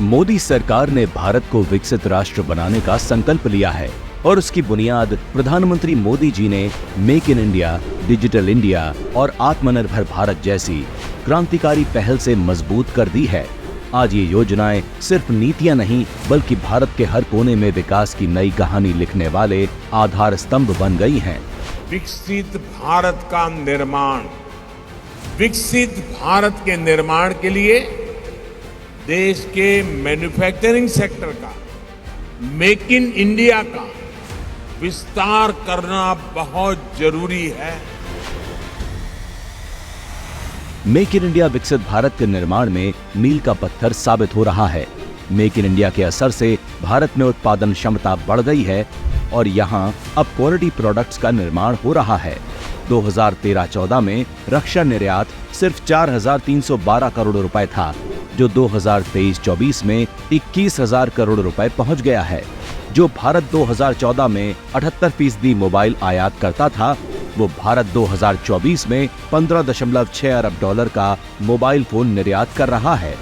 मोदी सरकार ने भारत को विकसित राष्ट्र बनाने का संकल्प लिया है और उसकी बुनियाद प्रधानमंत्री मोदी जी ने make in India, digital India और आत्मनिर्भर भारत जैसी क्रांतिकारी पहल से मजबूत कर दी है। आज ये योजनाएं सिर्फ नीतियां नहीं बल्कि भारत के हर कोने में विकास की नई कहानी लिखने वाले आधार स्तंभ बन गई हैं। विकसित भारत का निर्माण, विकसित भारत के निर्माण के लिए देश के मैन्युफैक्चरिंग सेक्टर का, मेक इन इंडिया का विस्तार करना बहुत जरूरी है। मेक इन इंडिया विकसित भारत के निर्माण में मील का पत्थर साबित हो रहा है। मेक इन इंडिया के असर से भारत में उत्पादन क्षमता बढ़ गई है और यहाँ अब क्वालिटी प्रोडक्ट्स का निर्माण हो रहा है। 2013-14 में रक्षा निर्यात सिर्फ 4,312 करोड़ रुपए था, जो 2023-24 में 21,000 करोड़ रुपए पहुंच गया है। जो भारत 2014 में 78% मोबाइल आयात करता था, वो भारत 2024 में 15.6 अरब डॉलर का मोबाइल फोन निर्यात कर रहा है।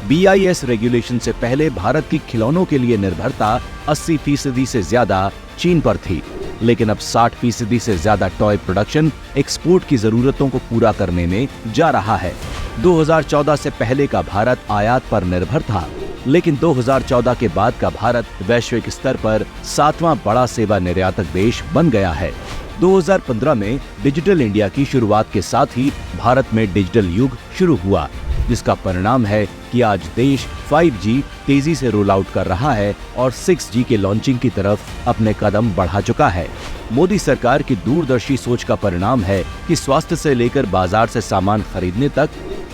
BIS रेगुलेशन से पहले भारत की खिलौनों के लिए निर्भरता 80% से ज्यादा चीन पर थी, लेकिन अब 60% से ज्यादा टॉय प्रोडक्शन एक्सपोर्ट की जरूरतों को पूरा करने में जा रहा है। 2014 से पहले का भारत आयात पर निर्भर था, लेकिन 2014 के बाद का भारत वैश्विक स्तर पर 7वां बड़ा सेवा निर्यातक देश बन गया है। 2015 में डिजिटल इंडिया की शुरुआत के साथ ही भारत में डिजिटल युग शुरू हुआ, जिसका परिणाम है कि आज देश 5G तेजी से रोल आउट कर रहा है और 6G के लॉन्चिंग की तरफ अपने कदम बढ़ा चुका है। मोदी सरकार की दूरदर्शी सोच का परिणाम है कि स्वास्थ्य से लेकर बाजार से सामान खरीदने तक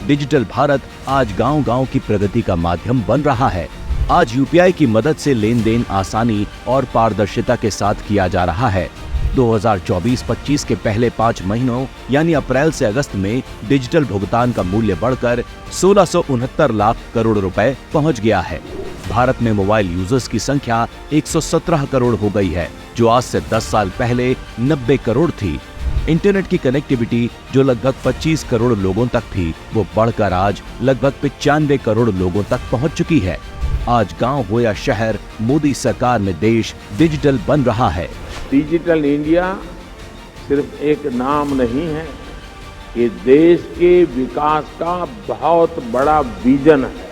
डिजिटल भारत आज गांव-गांव की प्रगति का माध्यम बन रहा है। आज UPI की मदद से लेन देन आसानी और पारदर्शिता के साथ किया जा रहा है। 2024-25 के पहले 5 महीनों यानी अप्रैल से अगस्त में डिजिटल भुगतान का मूल्य बढ़कर 1669 लाख करोड़ रुपए पहुंच गया है। भारत में मोबाइल यूजर्स की संख्या 117 करोड़ हो गई है, जो आज से 10 साल पहले 90 करोड़ थी। इंटरनेट की कनेक्टिविटी जो लगभग 25 करोड़ लोगों तक थी, वो बढ़कर आज लगभग 95 करोड़ लोगों तक पहुंच चुकी है। आज गांव हो या शहर, मोदी सरकार में देश डिजिटल बन रहा है। डिजिटल इंडिया सिर्फ एक नाम नहीं है, ये देश के विकास का बहुत बड़ा विजन है।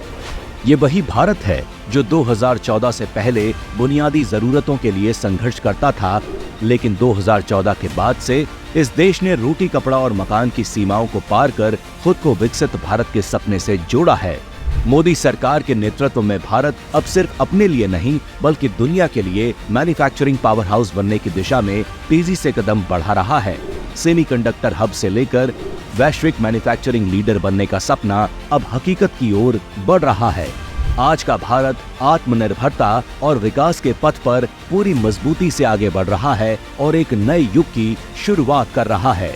ये वही भारत है जो 2014 से पहले बुनियादी जरूरतों के लिए संघर्ष करता था, लेकिन 2014 के बाद से इस देश ने रोटी, कपड़ा और मकान की सीमाओं को पार कर खुद को विकसित भारत के सपने से जोड़ा है। मोदी सरकार के नेतृत्व में भारत अब सिर्फ अपने लिए नहीं बल्कि दुनिया के लिए मैन्युफैक्चरिंग पावर हाउस बनने की दिशा में तेजी से कदम बढ़ा रहा है। सेमीकंडक्टर हब से लेकर वैश्विक मैन्युफैक्चरिंग लीडर बनने का सपना अब हकीकत की ओर बढ़ रहा है। आज का भारत आत्मनिर्भरता और विकास के पथ पर पूरी मजबूती से आगे बढ़ रहा है और एक नए युग की शुरुआत कर रहा है।